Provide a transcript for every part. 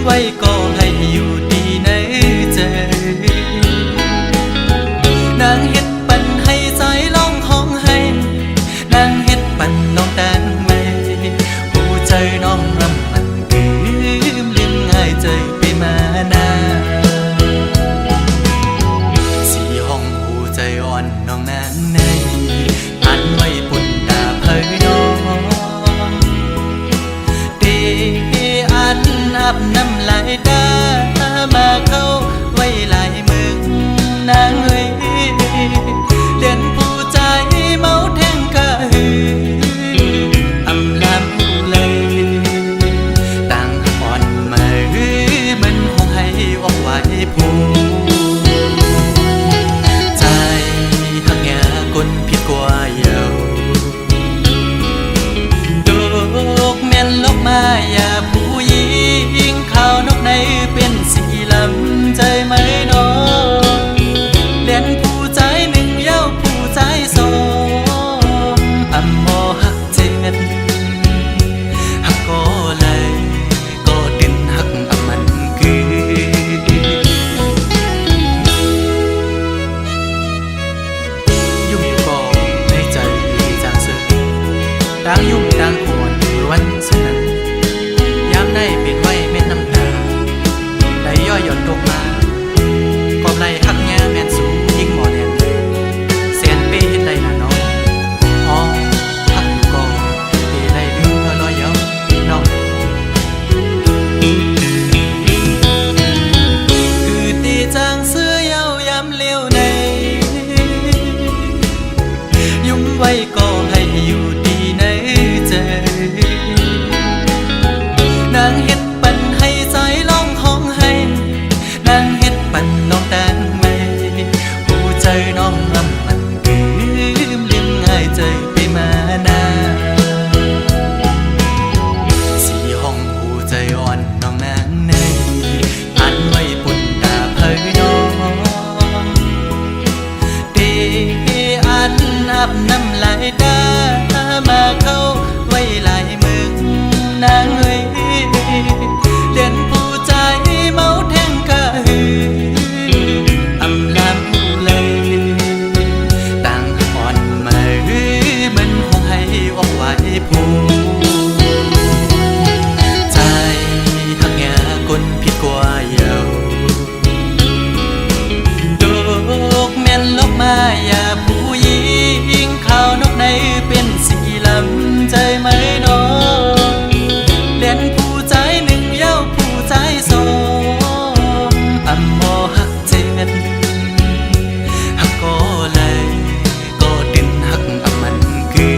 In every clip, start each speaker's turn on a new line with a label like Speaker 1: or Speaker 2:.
Speaker 1: ไว้ก็ให้อยู่ดีในใจนางเฮ็ดปันให้ใจร้องห้องให้นางเฮ็ดปันน้องแตงไม่หูใจน้องรำมันลืมง่ายใจไปมานาสีห้องหูใจอ่อนน้องนางในอันไว้ปุ่นตาเพยน้องเดอันอาบน้ำลายตามาเข้าไว้ลายมึงนางเอ้ยเลียนผู้ใจเมาแทงกะหืออำลำผู้เลยต่างอ่อนมาหือมันคงให้ออกไว้ผู้ใจหักแง่คนผิดกว่าเยาดอกแม่นลกมาอย่าผู้หญิงขาวนกในเป็นสีลำใจไหมน้องเลียนผู้ใจหนึ่งเย้าผู้ใจสองอำมอหักเจ็ดหักก็เลยก็ดินหักอำมันคือยุ่งอยู่ก็ในใจจางเสือต่างยุ่งต่างขวนวันสุดนั้นยามได้เป็นไว้เม็ดน้ำตาไหลย่อยหย่อนตกมากอบไหลหักแง่แม่นสูงยิ่งหมอแน่นแสนเป้เฮ็ดได้น่ะน้องอ๋อหักอยู่ก็เป้ได้ลืมลอยเย้าน้องคือตีจางเสื้อเย้ายามเลี้ยวในยุ่มไว้ก็ให้อยู่ดีในใจนางเฮ็ดปันให้ใจร้องห้องให้นางเฮ็ดปันน้องแตงไม่หูใจน้องลำมันลืมง่ายใจไปมานาสีห้องหูใจอ่อนน้องนางในอันไว้ปุ่นตาเพยน้องเดอันอาบน้ำลายตามาเข้าไว้ลายมึงนางเอ้ยเลียนผู้ใจเมาแทงกะหืออำลำผู้เลยต่างอ่อนมาหือมันคงให้ออกไว้ผู้ใจหักแง่คนผิดกว่าเยาดอกแม่นลกมาอย่าผู้หญิงขาวนกในเป็นสีลำใจไหมน้องเลียนผู้ใจหนึ่งเย้าผู้ใจสองอำมอหักเจ็ดหักก็เลยก็ดินหักอำมันคือ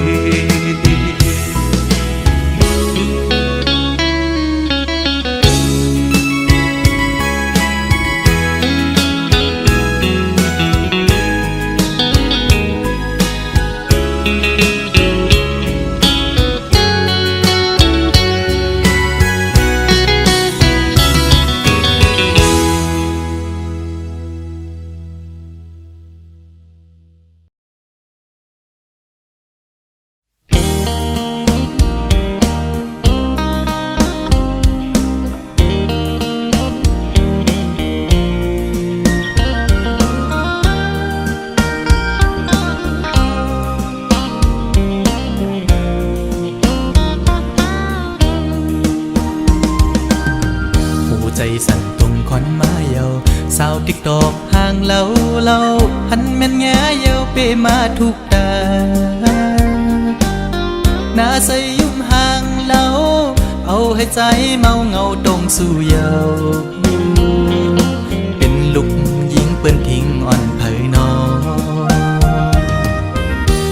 Speaker 1: ใจสั่นตรงคอนมาเยาสาวติ๊กตอกห่างเล่าหันแม่นแง่เยาเปมาทุกตาหน้าใสยุ่มห่างเล่าเอาให้ใจเมาเงาตรงสู่เยาเป็นลูกยิงเปิ้นทิ้งอ่อนเผยน้อง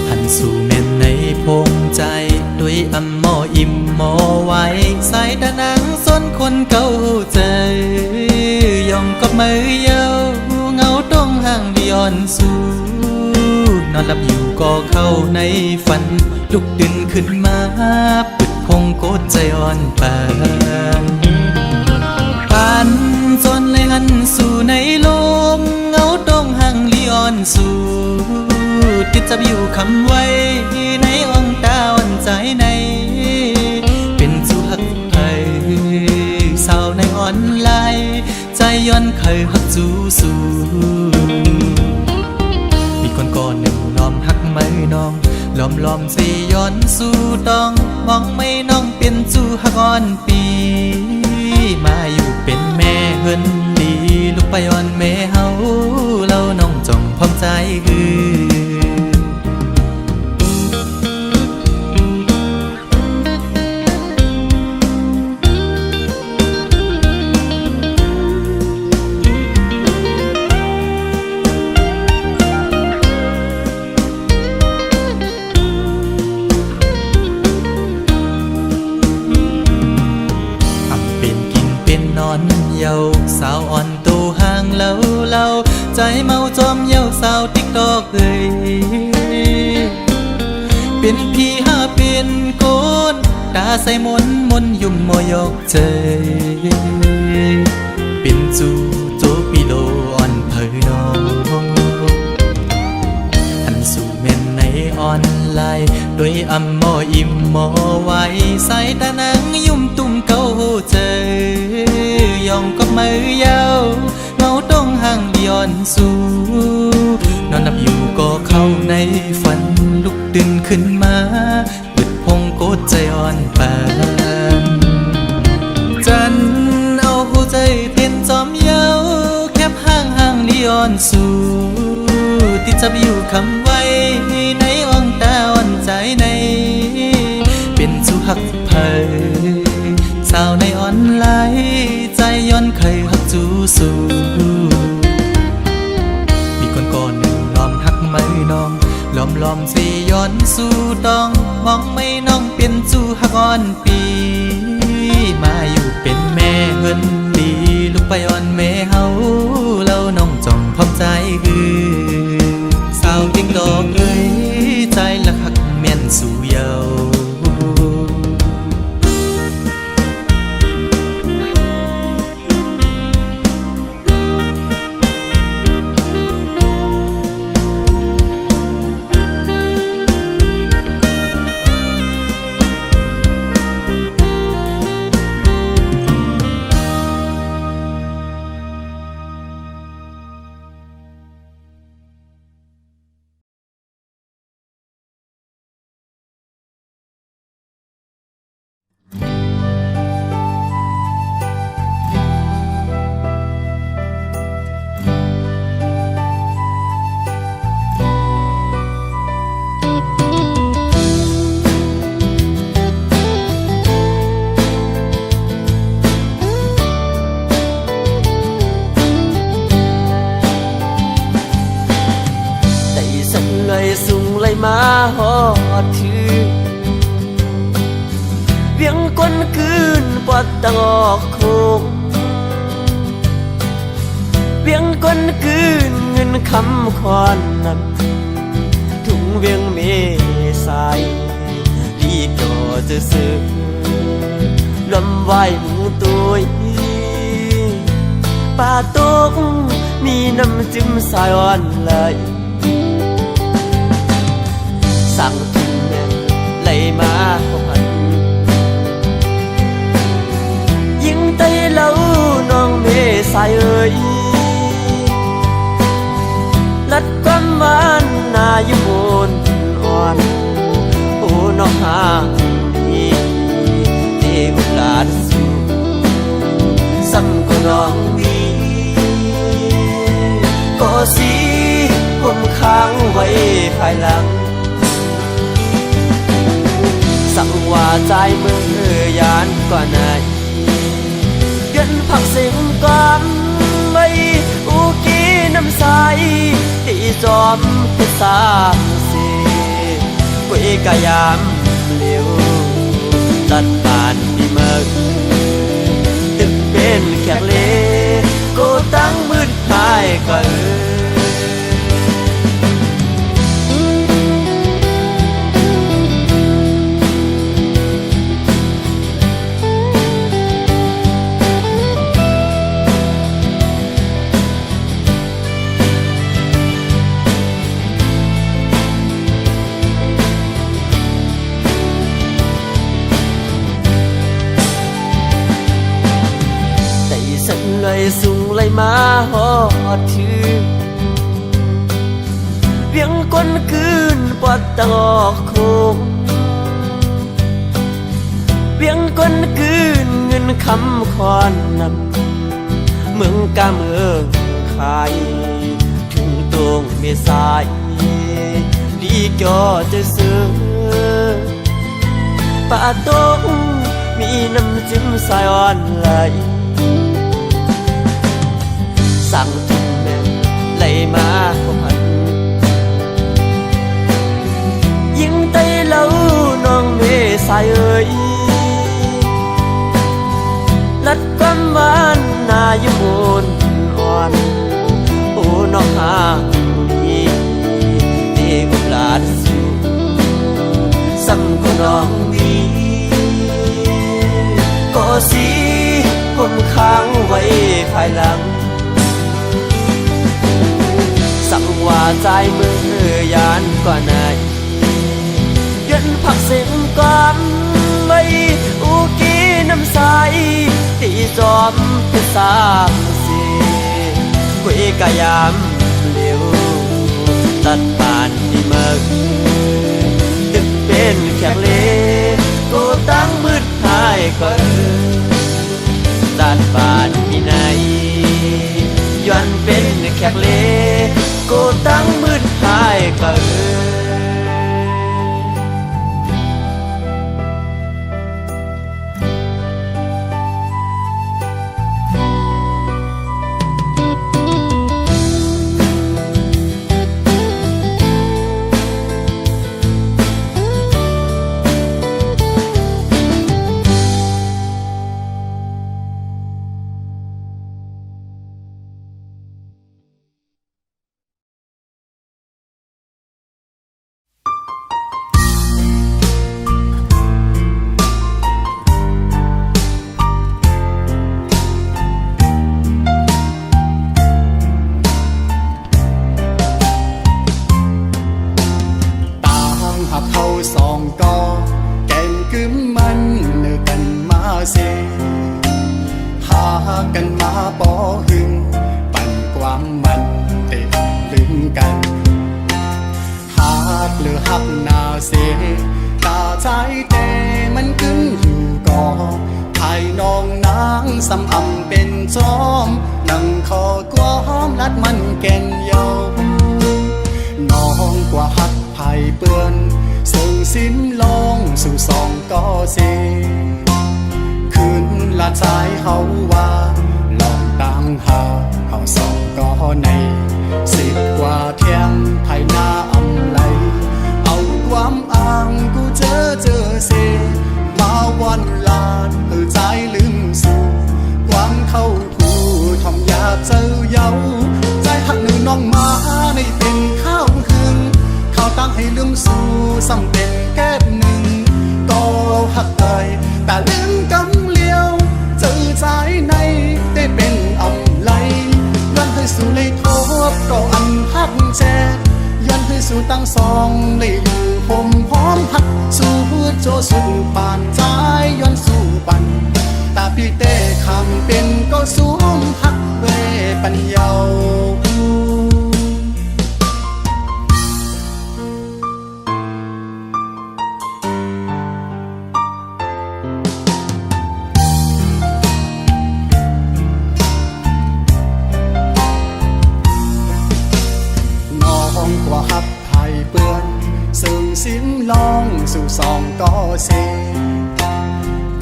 Speaker 1: หันสู่แม่นในพงใจด้วยอำมออิ่มมอไว้สายตานังส้นคนเก่าใจ องก็มือเยาเงาต้องห่างดิออนสู่นอนหลับอยู่ก็เข้าในฝันลุกดึงขึ้นมาปิดพงโกดใจอ่อนปานผ่านจนเลยหันสู่ในลมเงาต้องห่างลีออนสู่ติดจับอยู่คำไว้ในอ่องตาอ่อนใจในเป็นสู่หักไทยสาวในออนไลน์ใจย้อนเคยหักจูสู่มีคนก่อนหนึ่งล้อมหักไม่น้องล้อมสิย้อนสู่ต้องมองไม่น้องเป็นจู่หักอ่อนปีมาอยู่เป็นแม่เฮินดีลูกไปอ่อนแม่เฮาเราน้องจ้องพร้อมใจคือเยาสาวอ่อนตูห่างเล่าใจเมาจอมเยาสาวติ๊กตอกเอ้ยเป็นพี่หาเป็นโกนตาใส่มนยุ่มมอยอกใจเป็นจูโจปิโลอ่อนเผยน้องอันสู่เม่นในออนไลน์โดยอำมออิ่มมอไว้ใส่ตานังยุ่มตุ่มเก้าใจยองก็มือยาวเงาต้องห่างดิออนสู่นอนหลับอยู่ก็เข้าในฝันลุกตื่นขึ้นมาบึดพงโกดใจอ่อนปานจันเอาหัวใจเต้นจอมเยาแคบห่างดิออนสู่ติดจับอยู่คำไว้ในอ่องตาอ่อนใจในเป็นสู่หักเผยสาวในออนไลน์ใจย้อนเคยหักจูสู่มีคนก่อนหนึ่งล้อมหักไม่น้องล้อมสิย้อนสู่ต้องมองไม่น้องเป็นจูหักอ่อนปีมาอยู่เป็นแม่เฮินดีลูกไปอ่อนแม่เฮาเราน้องจ้องพร้อมใจคือสาวติ๊กตอกเอ้ยใจละหักแม่นสู่เยาสูงเลยมาหอดถือเวียงก้นคืนปอดตะงอกโคงเวียงก้นคืนเงินคำคอนนั้นถุงเวียงเมสายดีก็จะซื้อลำไหวหมูตัวป่าตกมีน้ำจิ้มสายอ่อนเลยสั่งถึงแม่ไหลมาพันยิ่งไตเล่าน้องเมสายเอ่ยลัดความมันนาอยู่บนอ่อนโอ้น้องหาดีเทวลาดสู่ซ้ำก็น้องดีก็สิผมค้างไว้ภายหลังสั่งว่าใจมือยานกว่าไหนเงินผักสิงก่อนไม่อุกีน้ำใสที่จอมพิสามสีกุยกายามเลี้ยวตัดผ่านที่เมืองตึกเป็นแขกเลโก ก็เลยสูงเลยมาหอดถือเวียงก้นคืนปอดตอกโคงเวียงก้นคืนเงินคำคอนนำเมืองกาเมืองขายถึงตรงเมษายดีก็จะเสือป่าตงมีน้ำจิ้มสายอ่อนไหลสั่งถึงแม่ไหลมาพันยิ่งไตเล่าน้องเมสายเอ่ยลัดความหวานนายมนอ่อนโอ้น้องหาดีเด็กหลานสู่สั่งก็น้องดีก็สิคนค้างไว้ภายหลังสั่งว่าใจมือยานกว่าไหนยันผักเสียงก่อนไว้อุกีน้ำใสตีจอมเป็นสามสีคุยกะยามเลี้ยวตัดป่านที่เมืองดึกเป็นแขกเล่ก็ตั้งมืดหายก็ตัดป่านที่ไหนย้อนเป็นแขกเล่ก็ตั้งมืดหายก็สำอำเป็นจอมนั่งคอกว้อมลัดมันแก่นเยาน้องกว่าหักไผ่เปื้อนส่งสิ้นลองสู่สองก็เสคืนละใจเฮาว่าลองตั้งหาเฮาสองก็ใน10 กว่าเที่ยงไทยหน้าอำไหลเอาความอ้างกูเจอเสมาวันลาดใจลืมสู่ความเข้าคู่ทอมยาเจ้าเย้าใจหักหนึ่งน้องมาในเป็นข้าวหึงข้าวตั้งให้ลืมสู่ซ้ำเป็นแก้มหนึ่งก็หักเอ่ยแต่ลืมกำเลี้ยวเจอใจในได้เป็นอำไหลย้อนให้สู่เลยทบก็อันหักแจย้อนให้สู่ตั้งสองเลยอยู่ผมพร้อมหักสู่โจสู่ปานใจย้อนสู่ปันตาพี่เต้คำเป็นก็สูงหักเวปัญญาน้องกว่าหักไผ่เปื้อนซึ่งสิ้นลองสู่สองก็เส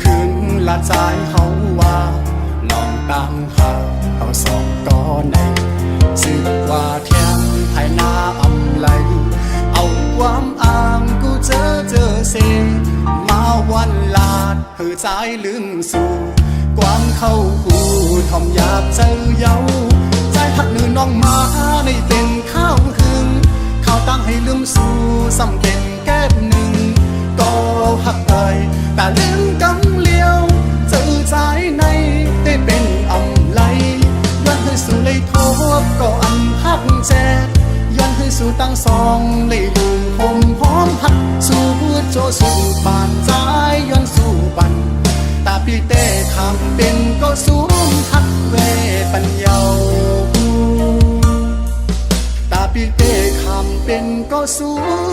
Speaker 1: คืนละใจเขาว่าลองตั้งหาเขาสองก็ใน10 กว่าเที่ยงภายหน้าอำไหลเอาความอ้างกูเจอเสมาวันลาดเหือใจลืมสู่ความเข้าคู่ทอมหยาบเจ้าเย้าใจหักหนึ่งน้อง
Speaker 2: น้องมาในเป็นข้าวหึงข้าวตั้งให้ลืมสู่สำเป็นแก้มหนึ่งก็หักเอ่ยแต่ลืมกำเลี้ยวเจอใจในได้เป็นอำไลย้อนให้สู่เลยทบก็อันหักแจย้อนให้สู่ตั้งสองเลยลืมหมหอมหักสู่โจสู่ปานใจย้อนสู่ปันตาพี่เต้คำเป็นก็สูงหักเวปัญญาตาพี่เต้คำเป็นก็สู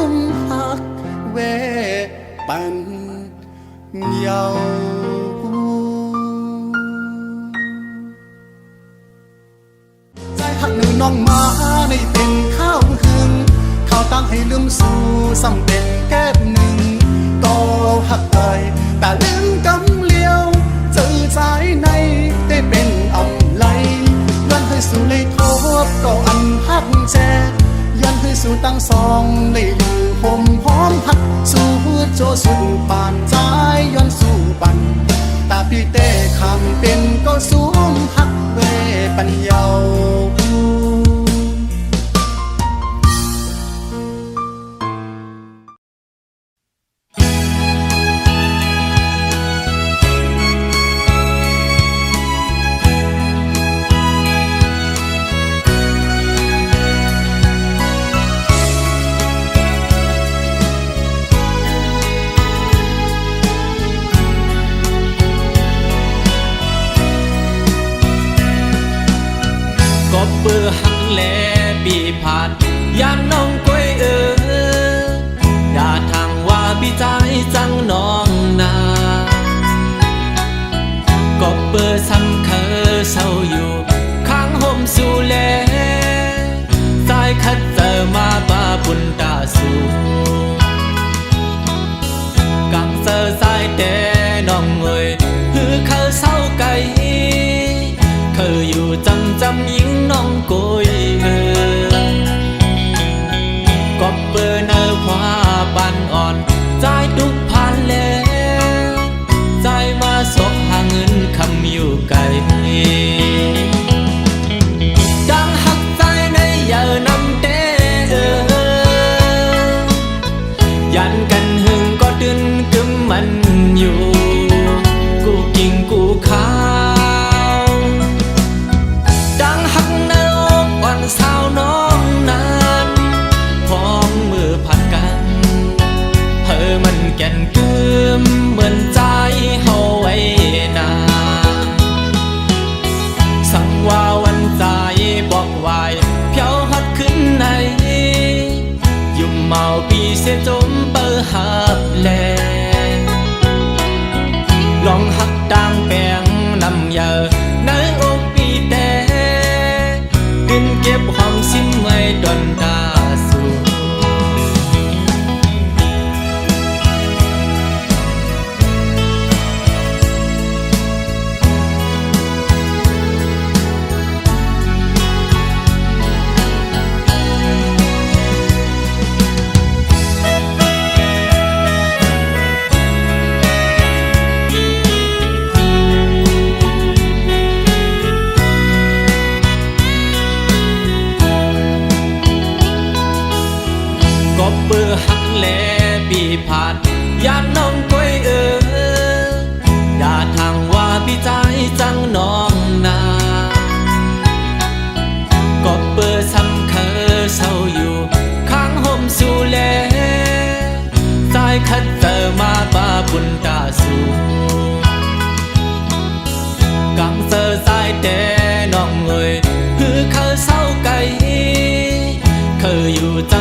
Speaker 2: งหักเวปัญญาใจหักหนึ่งน้องมาในเป็นข้าวหึงข้าวตั้งให้ลืมสู่สำเป็นแก้มหนึ่งก็หักเอ่ยแต่ลืมกำเลี้ยวเจอใจในได้เป็นอำไลย้อนให้สู่เลยทบก็อันหักแจย้อนให้สู่ตั้งสองเลยลืมหมหอมหักสู่โจสู่ปานใจย้อนสู่ปันตาพี่เต้คำเป็นก็สูงหักเวปัญญา
Speaker 3: ก็เปื้อหักแลปีผาดยามน้องก้อยด่าทางว่าพี่ใจจังน้องนาก็เปื้อซ้ำเคอเศร้าอยู่ข้างห่มสู่แลสายคัดเจอมาบาบุญตาสู่กังเซอสายแต่น้องเอ่ยฮือเขาเศร้าไกลเคยอยู่จำยิงน้องโกยก็เปิดเนอคว้าปันอ่อนใจทุกพันแล้วใจมาสกหาเงินคำอยู่ไกลดังหักใจในเยานำเต้ยันกันหึงก็ดึนกึมมันอยู่กูกิ่งกูข้าสาวน้องนั้นพร้อมมือผัดกันเธอมันแก่นกึมเหมือนใจเฮาไว้นาสั่งว่าวันใจบอกวายเพียวหัดขึ้นในยุ่มเมาปีเสียจมเปิดหับแลลองหักดังแปงนำเยอะในอกปีแต่ดินเก็บความสิ้นไว้ดนดาสูก็เปื้อหักแลปีผาดยามน้องก้อยด่าทางว่าพี่ใจจังน้องนาก็เปื้อซ้ำเคอเศร้าอยู่ข้างห่มสู่แลสายคัดเจอมาบาบุญตาสู่กังเซอสายแต่น้องเอ่ยฮือเขาเศร้าไกลเคยอยู่จ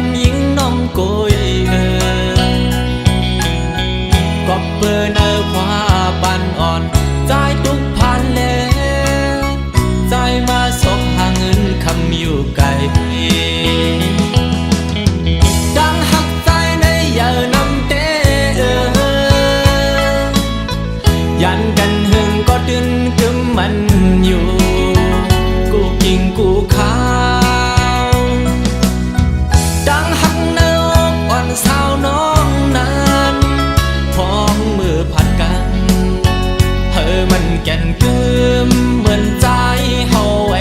Speaker 3: ำยิงน้องโกยก็เปิดเนอคว้าปันอ่อนใจทุกพันแล้วใจมาสกหาเงินคำอยู่ไกลดังหักใจในเยานำเต้ยันกันหึงก็ดึนกึมมันอยู่กูกิ่งกูข้าสาวน้องนั้นพร้อมมือผัดกันเธอมันแก่นกึมเหมือนใจเฮาไว้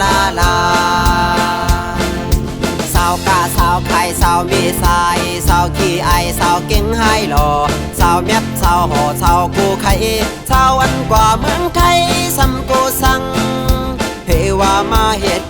Speaker 4: ลาลาสาวกะสาวไข่สาวมีสายสาวขี้ไอสาวเก่งไฮหล่อสาวเม็ดสาวห่อสาวกูไข่สาวอันกว่าเมืองไทยสำกูสั่งเฮว่ามาเหตุ